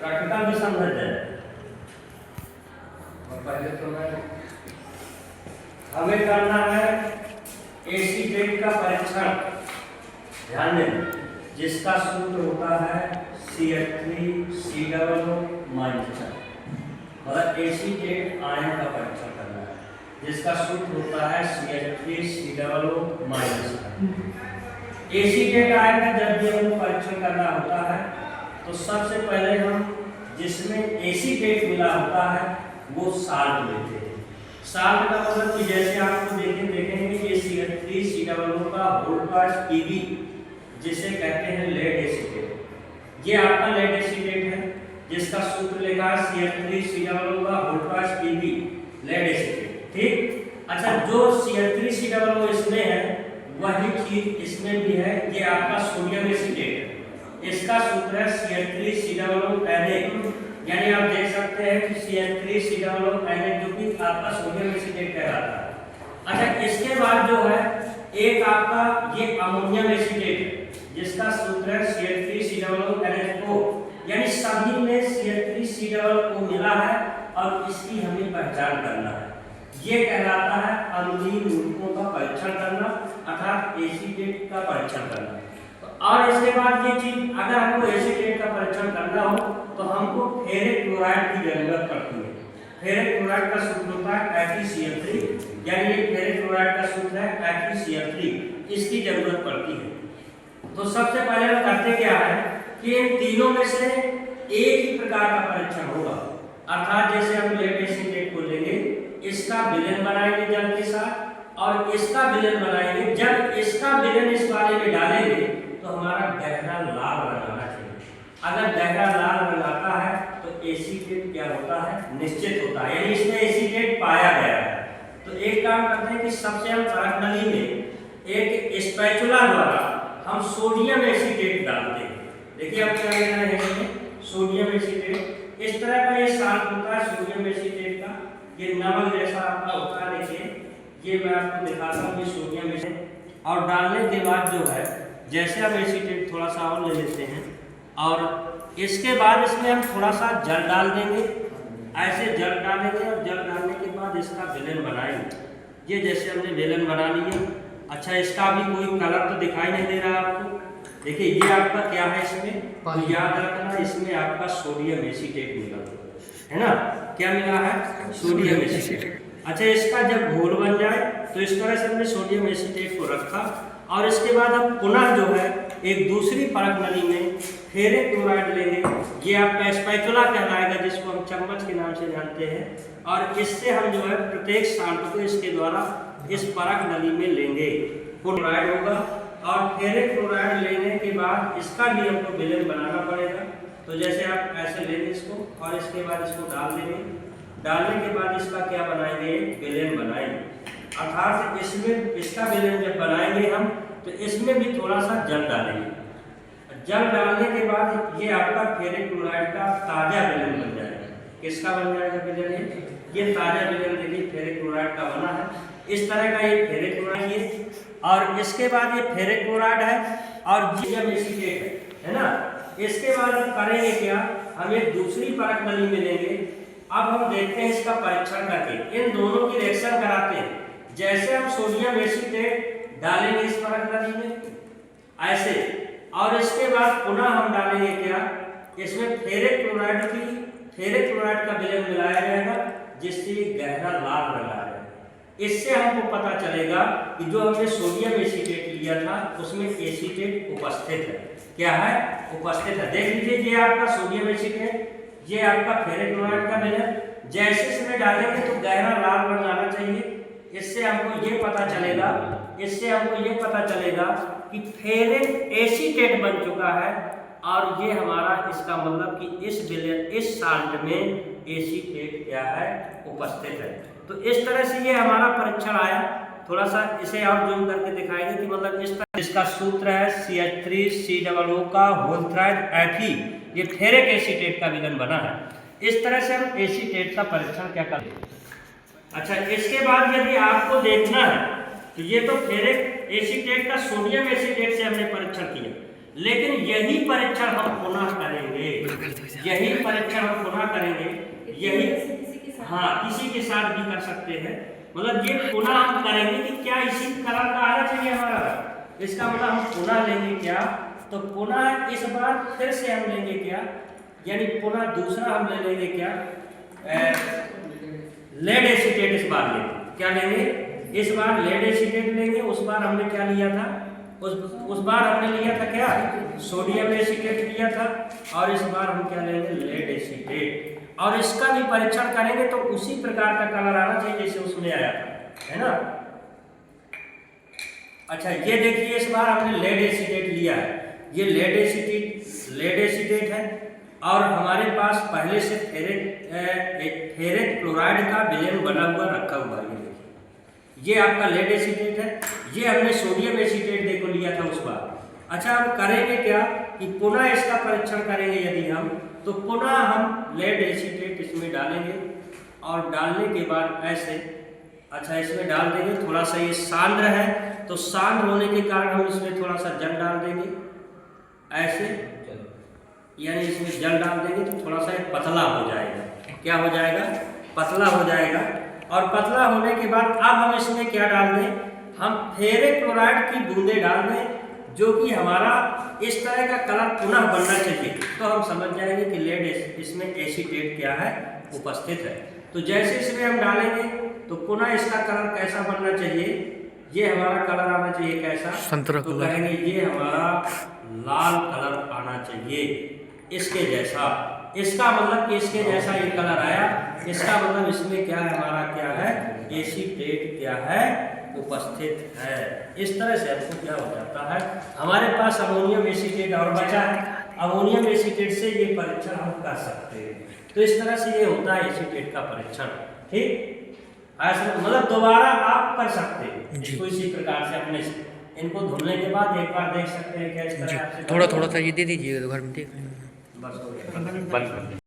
Practical भी समझ जाए। और पहले तो मैं हमें करना है एसीटेट का परीक्षण। ध्यान दें, जिसका सूत्र होता है CH3COO माइनस, मतलब एसीटेट आयन का परीक्षण करना है जिसका सूत्र होता है CH3COO माइनस। एसीटेट आयन का जब भी हमको परीक्षण करना होता है तो सबसे पहले हम जिसमें एसीटेट मिला होता है वो साल्ट लेते हैं। साल्ट का मतलब कि जैसे आपको देखेंगे ये CH3COO का वोल्टाज Pb जिसे कहते हैं लेड एसीटेट, ये आपका लेड एसीटेट है जिसका सूत्र लिखा है CH3COO का वोल्टाज Pb लेड एसीटेट। ठीक, अच्छा जो CH3COO इसमें है वही चीज इसमें भी है, ये आपका सोडियम एसीटेट है, इसका सूत्र है CH3COO Na, यानी आप देख सकते हैं कि CH3COO Na जो कि आपका सोडियम एसीटेट कहलाता है। अच्छा इसके बाद जो है एक आपका ये अमोनियम एसीटेट है जिसका सूत्र है CH3COO NH2, यानी सभी में CH3COO मिला है और इसकी हमें पहचान करना है। ये कहलाता है अम्लीय रूपों का परीक्षण करना अर्थात एसीटेट का परीक्षण करना। और इसके बाद ये चीज अगर हमको एसीटेट का परीक्षण करना हो तो हमको फेरिक क्लोराइड की जरूरत पड़ती है। फेरिक क्लोराइड का सूत्र होता है FeCl3, यानी ये फेरिक क्लोराइड का सूत्र है FeCl3, इसकी जरूरत पड़ती है। तो सबसे पहले हम करते क्या है कि इन तीनों में से एक ही प्रकार का परीक्षण होगा, अर्थात जैसे हम लेड एसीटेट को लेंगे, इसका विलयन बनाएंगे जल के साथ और इसका विलयन बनाएंगे। जब इसका विलयन इस वाले में डालेंगे तो हमारा गहरा लाल रंग आना चाहिए। अगर गहरा लाल रंग आता है तो एसीटेट क्या होता है, निश्चित होता है, यानी इसमें एसीटेट पाया गया है। तो एक काम करते हैं कि सबसे हम परख नली में एक स्पैचुला द्वारा हम सोडियम एसीटेट डालते हैं। देखिए अब क्या लेना है इसमें सोडियम एसीटेट, इस तरह का ये साल्ट होता है सोडियम एसीटेट का, ये नमक जैसा आपका होता है। देखिए ये मैं आपको दिखाता हूँ, ये सोडियम एसीटेट और डालने के बाद जो है जैसे हम एसीटेट थोड़ा सा और ले लेते हैं और इसके बाद इसमें हम थोड़ा सा जल डाल देंगे, ऐसे जल डालेंगे और जल डालने के बाद इसका विलयन बनाएंगे। ये जैसे हमने विलयन बना लिया। अच्छा इसका भी कोई कलर तो दिखाई नहीं दे रहा आपको, देखिए ये आपका क्या है इसमें, तो याद रखना इसमें आपका सोडियम एसीटेट मिला है ना, क्या मिला है, सोडियम एसीटेट। अच्छा इसका जब घोल बन जाए तो इस तरह से हमने सोडियम एसीटेट को रखा और इसके बाद हम पुनः जो है एक दूसरी परख नली में फेरिक क्लोराइड लेंगे, ये आपका स्पैचुला कहलाएगा जिसको हम चम्मच के नाम से जानते हैं, और इससे हम जो है प्रत्येक साल्ट को इसके द्वारा इस परख नली में लेंगे, क्लोराइड होगा। और फेरिक क्लोराइड लेने के बाद इसका भी हमको विलयन बनाना पड़ेगा। तो जैसे आप ऐसे लेंगे इसको और इसके बाद इसको डाल देंगे, डालने के बाद इसका क्या बनाएंगे, विलयन बनाएंगे, अर्थात इसमें इसका विलयन जब बनाएंगे हम तो इसमें भी थोड़ा सा जल डालेंगे। जल डालने के बाद ये आपका फेरिक क्लोराइड का ताजा विलयन बन जाएगा। किसका बन जाएगा विलयन, ये ताजा विलयन देखिए फेरिक क्लोराइड का बना है, इस तरह का ये फेरिक क्लोराइड है। और इसके बाद ये फेरिक क्लोराइड है और सोडियम एसीटेट है ना। इसके बाद हम करेंगे क्या, हम एक दूसरी परख नली में लेंगे। अब हम देखते हैं इसका परीक्षण करके, इन दोनों की रिएक्शन कराते हैं। जैसे हम सोडियम एसीटेट डालेंगे इस परख नली में ऐसे, और इसके बाद पुनः हम डालेंगे क्या, इसमें फेरिक क्लोराइड का विलयन मिलाया जाएगा जिससे गहरा लाल रंग आ जाएगा। इससे हमको पता चलेगा कि जो हमने सोडियम एसीटेट लिया था उसमें एसीटेट उपस्थित है, क्या है, उपस्थित है। देख लीजिए ये आपका सोडियम एसीटेट, ये आपका फेरिक क्लोराइड का विलयन, जैसे इसमें डालेंगे तो गहरा लाल रंग आना चाहिए। इससे हमको ये पता चलेगा कि फेरिक एसीटेट बन चुका है और ये हमारा इसका मतलब कि इस विलयन इस साल्ट में एसीटेट क्या है, उपस्थित है। तो इस तरह से ये हमारा परीक्षण आया। थोड़ा सा इसे आप जूम करके दिखाएंगे कि मतलब इस तरह इसका सूत्र है CH3COO का होल थ्राइड Fe, ये फेरिक एसीटेट का विलयन बना है। इस तरह से हम एसीटेट का परीक्षण क्या करते हैं। अच्छा इसके बाद यदि आपको देखना है तो ये तो फेरिक एसीटेट का सोडियम एसीटेट से हमने परीक्षण किया, लेकिन यही परीक्षण हम पुनः करेंगे, यही परीक्षण हम पुनह करेंगे, यही हाँ किसी के साथ भी कर सकते हैं। मतलब ये पुनः हम करेंगे कि क्या इसी कलर का आना चाहिए हमारा, इसका मतलब हम पुनः लेंगे क्या, तो पुनः इस बार फिर से हम लेंगे क्या, यानी पुनः दूसरा हम ले लेंगे क्या, लेड एसीटेट इस बार लेंगे। क्या लेंगे, इस बार लेड एसीटेट लेंगे। उस बार हमने क्या लिया था, उस बार हमने लिया था क्या, सोडियम एसीटेट लिया था, और इस बार हम क्या लेंगे, लेड एसीटेट। और इसका भी परीक्षण करेंगे तो उसी प्रकार का कलर आना चाहिए जैसे उसमें आया था, है ना। अच्छा ये देखिए, इस बार हमने लेड एसीटेट लिया है, ये लेड एसीटेट है, और हमारे पास पहले से फेरेट क्लोराइड का विलयन बना हुआ रखा हुआ है। ये आपका लेड एसीटेट है, ये हमने सोडियम एसीटेट देखो लिया था उस बार। अच्छा हम करेंगे क्या कि पुनः इसका परीक्षण करेंगे यदि हम, तो पुनः हम लेड एसीटेट इसमें डालेंगे, और डालने के बाद ऐसे, अच्छा इसमें डाल देंगे, थोड़ा सा ये सांद्र है तो सांद्र होने के कारण हम इसमें थोड़ा सा जल डाल देंगे ऐसे, यानी इसमें जल डाल देंगे तो थोड़ा सा पतला हो जाएगा। क्या हो जाएगा, पतला हो जाएगा। और पतला होने के बाद अब हम इसमें क्या डाल दें, हम फेरिक क्लोराइड की बूंदे डाल दें, जो कि हमारा इस तरह का कलर पुनः बनना चाहिए। तो हम समझ जाएंगे कि लेड इसमें एसीटेट क्या है, उपस्थित है। तो जैसे इसमें हम डालेंगे तो पुनः इसका कलर कैसा बनना चाहिए, ये हमारा कलर आना चाहिए कैसा, संतरा तो कलर। कहेंगे ये हमारा लाल कलर आना चाहिए, इसके जैसा। इसका मतलब कि इसके जैसा ये कलर आया, इसका मतलब इसमें क्या है, हमारा क्या है, एसीटेट क्या है, उपस्थित है। इस तरह से हमको क्या हो जाता है, हमारे पास अमोनियम एसीटेट और बचा है, अमोनियम एसीटेट से ये परीक्षण हम कर सकते हैं। तो इस तरह से ये होता है एसीटेट का परीक्षण। ठीक, ऐसा मतलब दोबारा आप कर सकते हैं इसको इसी प्रकार से अपने से। इनको धुलने के बाद एक बार देख सकते हैं क्या इस तरह से। थोड़ा थोड़ा सा ये दे दीजिएगा तो घर में देख बस हो गया।